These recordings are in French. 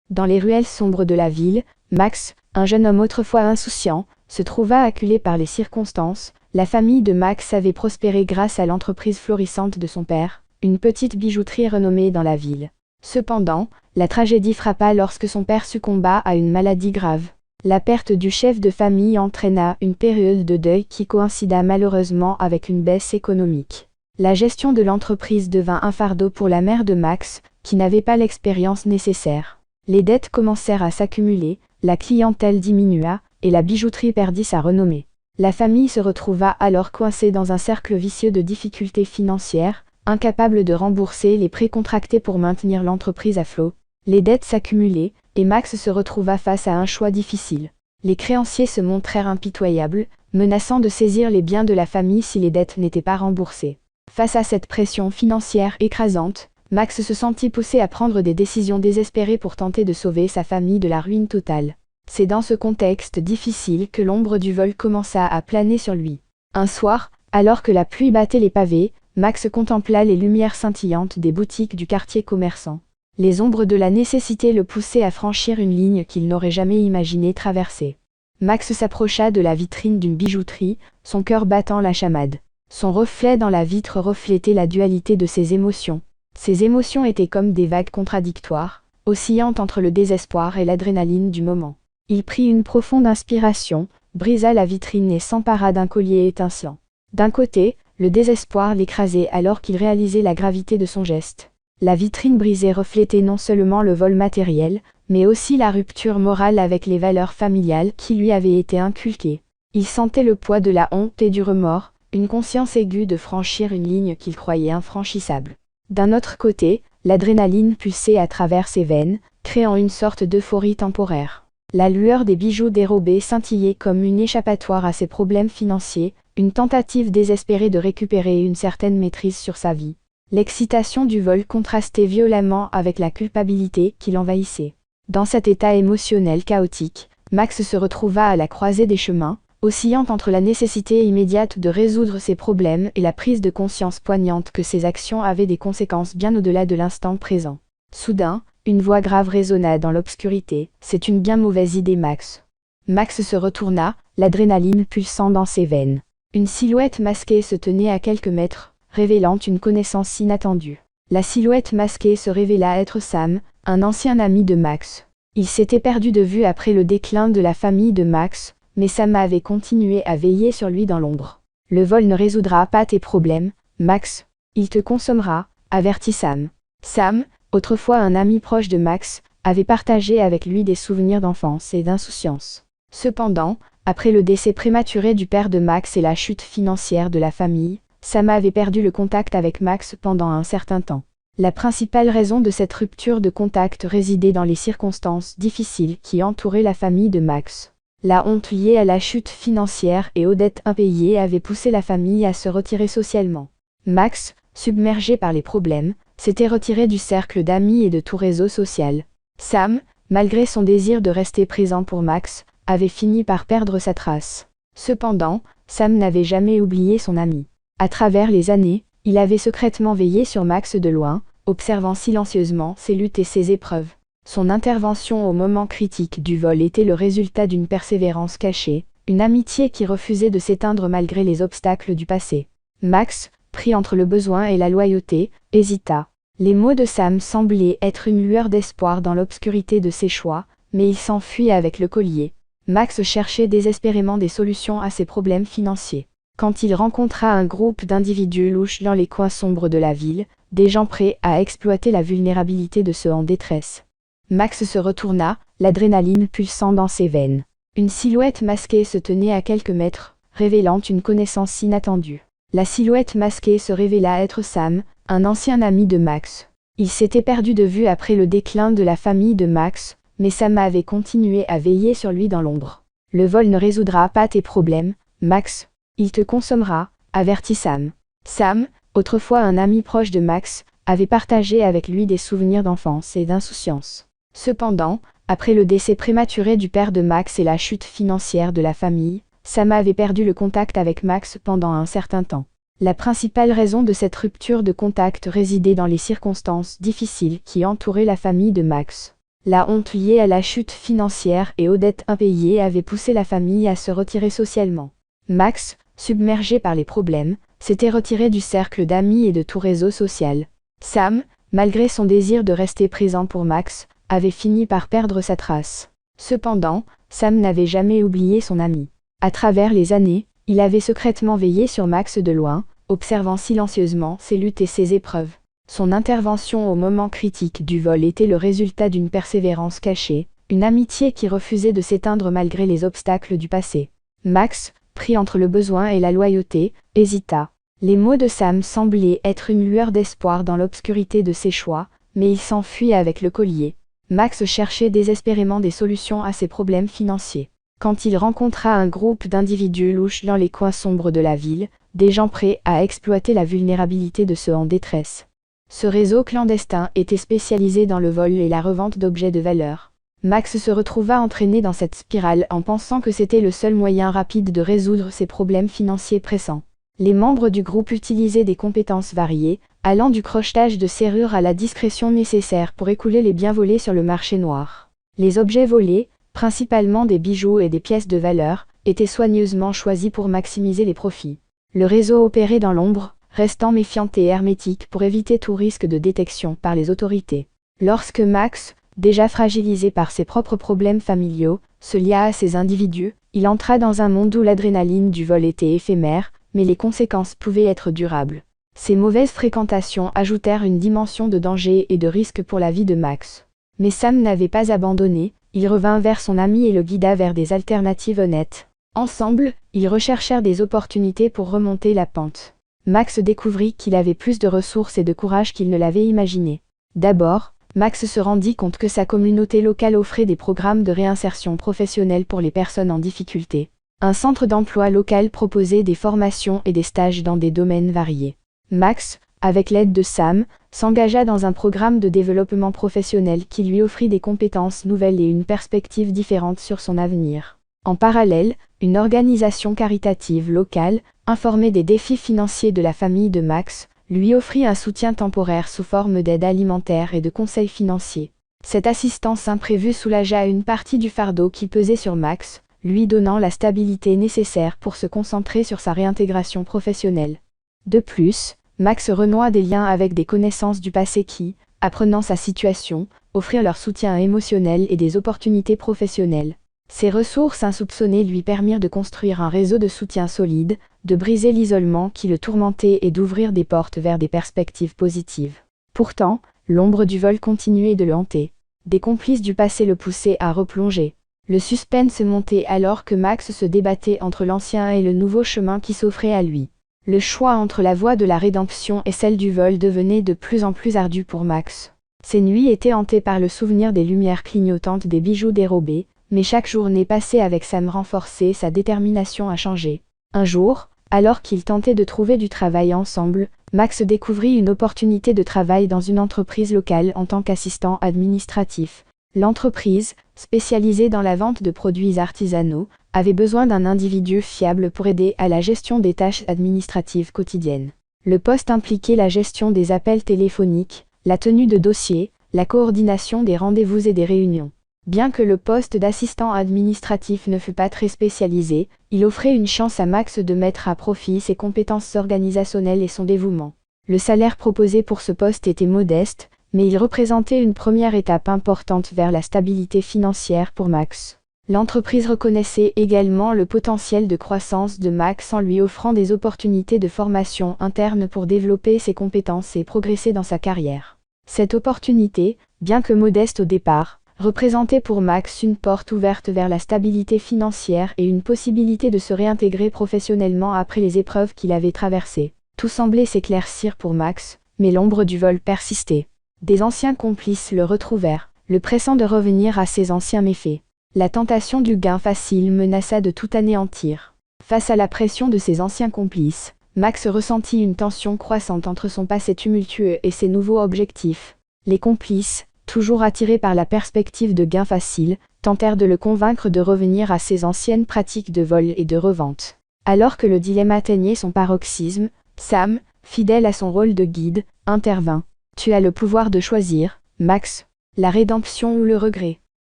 Dans les ruelles sombres de la ville, Max, un jeune homme autrefois insouciant, se trouva acculé par les circonstances. La famille de Max avait prospéré grâce à l'entreprise florissante de son père, une petite bijouterie renommée dans la ville. Cependant, la tragédie frappa lorsque son père succomba à une maladie grave. La perte du chef de famille entraîna une période de deuil qui coïncida malheureusement avec une baisse économique. La gestion de l'entreprise devint un fardeau pour la mère de Max, qui n'avait pas l'expérience nécessaire. Les dettes commencèrent à s'accumuler, la clientèle diminua, et la bijouterie perdit sa renommée. La famille se retrouva alors coincée dans un cercle vicieux de difficultés financières, incapable de rembourser les prêts contractés pour maintenir l'entreprise à flot. Les dettes s'accumulaient, et Max se retrouva face à un choix difficile. Les créanciers se montrèrent impitoyables, menaçant de saisir les biens de la famille si les dettes n'étaient pas remboursées. Face à cette pression financière écrasante, Max se sentit poussé à prendre des décisions désespérées pour tenter de sauver sa famille de la ruine totale. C'est dans ce contexte difficile que l'ombre du vol commença à planer sur lui. Un soir, alors que la pluie battait les pavés, Max contempla les lumières scintillantes des boutiques du quartier commerçant. Les ombres de la nécessité le poussaient à franchir une ligne qu'il n'aurait jamais imaginé traverser. Max s'approcha de la vitrine d'une bijouterie, son cœur battant la chamade. Son reflet dans la vitre reflétait la dualité de ses émotions. Ces émotions étaient comme des vagues contradictoires, oscillantes entre le désespoir et l'adrénaline du moment. Il prit une profonde inspiration, brisa la vitrine et s'empara d'un collier étincelant. D'un côté, le désespoir l'écrasait alors qu'il réalisait la gravité de son geste. La vitrine brisée reflétait non seulement le vol matériel, mais aussi la rupture morale avec les valeurs familiales qui lui avaient été inculquées. Il sentait le poids de la honte et du remords, une conscience aiguë de franchir une ligne qu'il croyait infranchissable. D'un autre côté, l'adrénaline pulsait à travers ses veines, créant une sorte d'euphorie temporaire. La lueur des bijoux dérobés scintillait comme une échappatoire à ses problèmes financiers, une tentative désespérée de récupérer une certaine maîtrise sur sa vie. L'excitation du vol contrastait violemment avec la culpabilité qui l'envahissait. Dans cet état émotionnel chaotique, Max se retrouva à la croisée des chemins, oscillant entre la nécessité immédiate de résoudre ses problèmes et la prise de conscience poignante que ses actions avaient des conséquences bien au-delà de l'instant présent. Soudain, une voix grave résonna dans l'obscurité. « C'est une bien mauvaise idée, Max. » Max se retourna, l'adrénaline pulsant dans ses veines. Une silhouette masquée se tenait à quelques mètres, révélant une connaissance inattendue. La silhouette masquée se révéla être Sam, un ancien ami de Max. Il s'était perdu de vue après le déclin de la famille de Max, mais Sam avait continué à veiller sur lui dans l'ombre. « Le vol ne résoudra pas tes problèmes, Max. Il te consommera, » avertit Sam. Sam, autrefois un ami proche de Max, avait partagé avec lui des souvenirs d'enfance et d'insouciance. Cependant, après le décès prématuré du père de Max et la chute financière de la famille, Sam avait perdu le contact avec Max pendant un certain temps. La principale raison de cette rupture de contact résidait dans les circonstances difficiles qui entouraient la famille de Max. La honte liée à la chute financière et aux dettes impayées avait poussé la famille à se retirer socialement. Max, submergé par les problèmes, s'était retiré du cercle d'amis et de tout réseau social. Sam, malgré son désir de rester présent pour Max, avait fini par perdre sa trace. Cependant, Sam n'avait jamais oublié son ami. À travers les années, il avait secrètement veillé sur Max de loin, observant silencieusement ses luttes et ses épreuves. Son intervention au moment critique du vol était le résultat d'une persévérance cachée, une amitié qui refusait de s'éteindre malgré les obstacles du passé. Max, pris entre le besoin et la loyauté, hésita. Les mots de Sam semblaient être une lueur d'espoir dans l'obscurité de ses choix, mais il s'enfuit avec le collier. Max cherchait désespérément des solutions à ses problèmes financiers. Quand il rencontra un groupe d'individus louches dans les coins sombres de la ville, des gens prêts à exploiter la vulnérabilité de ceux en détresse. Max se retourna, l'adrénaline pulsant dans ses veines. Une silhouette masquée se tenait à quelques mètres, révélant une connaissance inattendue. La silhouette masquée se révéla être Sam, un ancien ami de Max. Il s'était perdu de vue après le déclin de la famille de Max, mais Sam avait continué à veiller sur lui dans l'ombre. « Le vol ne résoudra pas tes problèmes, Max. Il te consommera, » avertit Sam. Sam, autrefois un ami proche de Max, avait partagé avec lui des souvenirs d'enfance et d'insouciance. Cependant, après le décès prématuré du père de Max et la chute financière de la famille, Sam avait perdu le contact avec Max pendant un certain temps. La principale raison de cette rupture de contact résidait dans les circonstances difficiles qui entouraient la famille de Max. La honte liée à la chute financière et aux dettes impayées avait poussé la famille à se retirer socialement. Max, submergé par les problèmes, s'était retiré du cercle d'amis et de tout réseau social. Sam, malgré son désir de rester présent pour Max, avait fini par perdre sa trace. Cependant, Sam n'avait jamais oublié son ami. À travers les années, il avait secrètement veillé sur Max de loin, observant silencieusement ses luttes et ses épreuves. Son intervention au moment critique du vol était le résultat d'une persévérance cachée, une amitié qui refusait de s'éteindre malgré les obstacles du passé. Max, pris entre le besoin et la loyauté, hésita. Les mots de Sam semblaient être une lueur d'espoir dans l'obscurité de ses choix, mais il s'enfuit avec le collier. Max cherchait désespérément des solutions à ses problèmes financiers. Quand il rencontra un groupe d'individus louches dans les coins sombres de la ville, des gens prêts à exploiter la vulnérabilité de ceux en détresse. Ce réseau clandestin était spécialisé dans le vol et la revente d'objets de valeur. Max se retrouva entraîné dans cette spirale en pensant que c'était le seul moyen rapide de résoudre ses problèmes financiers pressants. Les membres du groupe utilisaient des compétences variées, allant du crochetage de serrures à la discrétion nécessaire pour écouler les biens volés sur le marché noir. Les objets volés, principalement des bijoux et des pièces de valeur, étaient soigneusement choisis pour maximiser les profits. Le réseau opérait dans l'ombre, restant méfiant et hermétique pour éviter tout risque de détection par les autorités. Lorsque Max, déjà fragilisé par ses propres problèmes familiaux, se lia à ces individus, il entra dans un monde où l'adrénaline du vol était éphémère, mais les conséquences pouvaient être durables. Ces mauvaises fréquentations ajoutèrent une dimension de danger et de risque pour la vie de Max. Mais Sam n'avait pas abandonné, il revint vers son ami et le guida vers des alternatives honnêtes. Ensemble, ils recherchèrent des opportunités pour remonter la pente. Max découvrit qu'il avait plus de ressources et de courage qu'il ne l'avait imaginé. D'abord, Max se rendit compte que sa communauté locale offrait des programmes de réinsertion professionnelle pour les personnes en difficulté. Un centre d'emploi local proposait des formations et des stages dans des domaines variés. Max, avec l'aide de Sam, s'engagea dans un programme de développement professionnel qui lui offrit des compétences nouvelles et une perspective différente sur son avenir. En parallèle, une organisation caritative locale, informée des défis financiers de la famille de Max, lui offrit un soutien temporaire sous forme d'aide alimentaire et de conseils financiers. Cette assistance imprévue soulagea une partie du fardeau qui pesait sur Max, lui donnant la stabilité nécessaire pour se concentrer sur sa réintégration professionnelle. De plus, Max renoua des liens avec des connaissances du passé qui, apprenant sa situation, offrirent leur soutien émotionnel et des opportunités professionnelles. Ces ressources insoupçonnées lui permirent de construire un réseau de soutien solide, de briser l'isolement qui le tourmentait et d'ouvrir des portes vers des perspectives positives. Pourtant, l'ombre du vol continuait de le hanter. Des complices du passé le poussaient à replonger. Le suspense montait alors que Max se débattait entre l'ancien et le nouveau chemin qui s'offrait à lui. Le choix entre la voie de la rédemption et celle du vol devenait de plus en plus ardu pour Max. Ses nuits étaient hantées par le souvenir des lumières clignotantes des bijoux dérobés, mais chaque journée passée avec Sam renforçait sa détermination à changer. Un jour, alors qu'ils tentaient de trouver du travail ensemble, Max découvrit une opportunité de travail dans une entreprise locale en tant qu'assistant administratif. L'entreprise, spécialisée dans la vente de produits artisanaux, avait besoin d'un individu fiable pour aider à la gestion des tâches administratives quotidiennes. Le poste impliquait la gestion des appels téléphoniques, la tenue de dossiers, la coordination des rendez-vous et des réunions. Bien que le poste d'assistant administratif ne fût pas très spécialisé, il offrait une chance à Max de mettre à profit ses compétences organisationnelles et son dévouement. Le salaire proposé pour ce poste était modeste, mais il représentait une première étape importante vers la stabilité financière pour Max. L'entreprise reconnaissait également le potentiel de croissance de Max en lui offrant des opportunités de formation interne pour développer ses compétences et progresser dans sa carrière. Cette opportunité, bien que modeste au départ, représentait pour Max une porte ouverte vers la stabilité financière et une possibilité de se réintégrer professionnellement après les épreuves qu'il avait traversées. Tout semblait s'éclaircir pour Max, mais l'ombre du vol persistait. Des anciens complices le retrouvèrent, le pressant de revenir à ses anciens méfaits. La tentation du gain facile menaça de tout anéantir. Face à la pression de ses anciens complices, Max ressentit une tension croissante entre son passé tumultueux et ses nouveaux objectifs. Les complices, toujours attirés par la perspective de gains faciles, tentèrent de le convaincre de revenir à ses anciennes pratiques de vol et de revente. Alors que le dilemme atteignait son paroxysme, Sam, fidèle à son rôle de guide, intervint. « Tu as le pouvoir de choisir, Max. La rédemption ou le regret?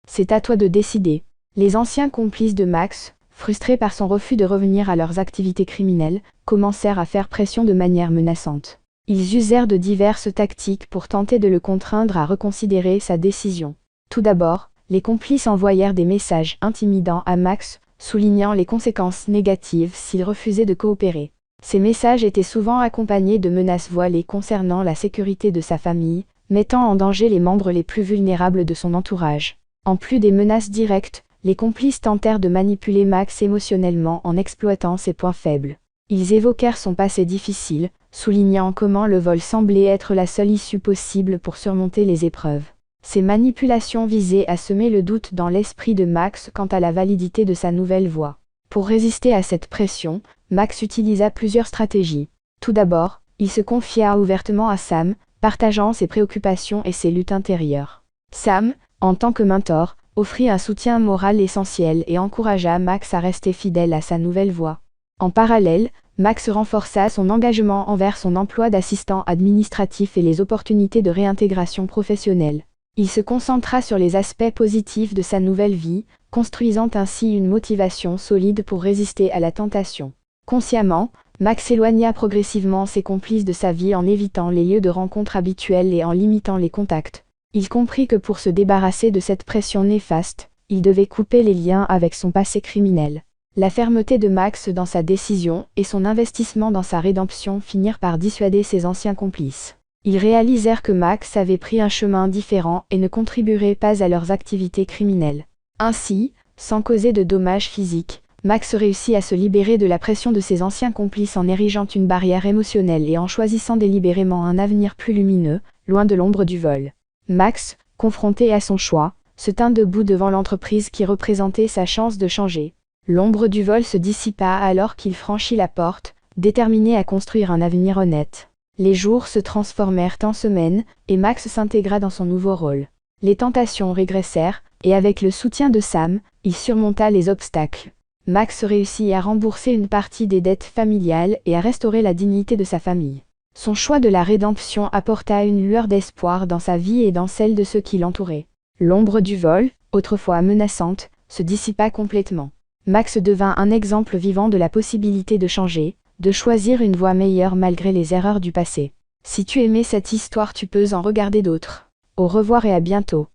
C'est à toi de décider. Les anciens complices de Max, frustrés par son refus de revenir à leurs activités criminelles, commencèrent à faire pression de manière menaçante. Ils usèrent de diverses tactiques pour tenter de le contraindre à reconsidérer sa décision. Tout d'abord, les complices envoyèrent des messages intimidants à Max, soulignant les conséquences négatives s'il refusait de coopérer. Ces messages étaient souvent accompagnés de menaces voilées concernant la sécurité de sa famille, mettant en danger les membres les plus vulnérables de son entourage. En plus des menaces directes, les complices tentèrent de manipuler Max émotionnellement en exploitant ses points faibles. Ils évoquèrent son passé difficile, soulignant comment le vol semblait être la seule issue possible pour surmonter les épreuves. Ces manipulations visaient à semer le doute dans l'esprit de Max quant à la validité de sa nouvelle voie. Pour résister à cette pression, Max utilisa plusieurs stratégies. Tout d'abord, il se confia ouvertement à Sam, partageant ses préoccupations et ses luttes intérieures. Sam, en tant que mentor, offrit un soutien moral essentiel et encouragea Max à rester fidèle à sa nouvelle voie. En parallèle, Max renforça son engagement envers son emploi d'assistant administratif et les opportunités de réintégration professionnelle. Il se concentra sur les aspects positifs de sa nouvelle vie, construisant ainsi une motivation solide pour résister à la tentation. Consciemment, Max éloigna progressivement ses complices de sa vie en évitant les lieux de rencontre habituels et en limitant les contacts. Il comprit que pour se débarrasser de cette pression néfaste, il devait couper les liens avec son passé criminel. La fermeté de Max dans sa décision et son investissement dans sa rédemption finirent par dissuader ses anciens complices. Ils réalisèrent que Max avait pris un chemin différent et ne contribuerait pas à leurs activités criminelles. Ainsi, sans causer de dommages physiques, Max réussit à se libérer de la pression de ses anciens complices en érigeant une barrière émotionnelle et en choisissant délibérément un avenir plus lumineux, loin de l'ombre du vol. Max, confronté à son choix, se tint debout devant l'entreprise qui représentait sa chance de changer. L'ombre du vol se dissipa alors qu'il franchit la porte, déterminé à construire un avenir honnête. Les jours se transformèrent en semaines, et Max s'intégra dans son nouveau rôle. Les tentations régressèrent, et avec le soutien de Sam, il surmonta les obstacles. Max réussit à rembourser une partie des dettes familiales et à restaurer la dignité de sa famille. Son choix de la rédemption apporta une lueur d'espoir dans sa vie et dans celle de ceux qui l'entouraient. L'ombre du vol, autrefois menaçante, se dissipa complètement. Max devint un exemple vivant de la possibilité de changer, de choisir une voie meilleure malgré les erreurs du passé. Si tu aimais cette histoire, tu peux en regarder d'autres. Au revoir et à bientôt.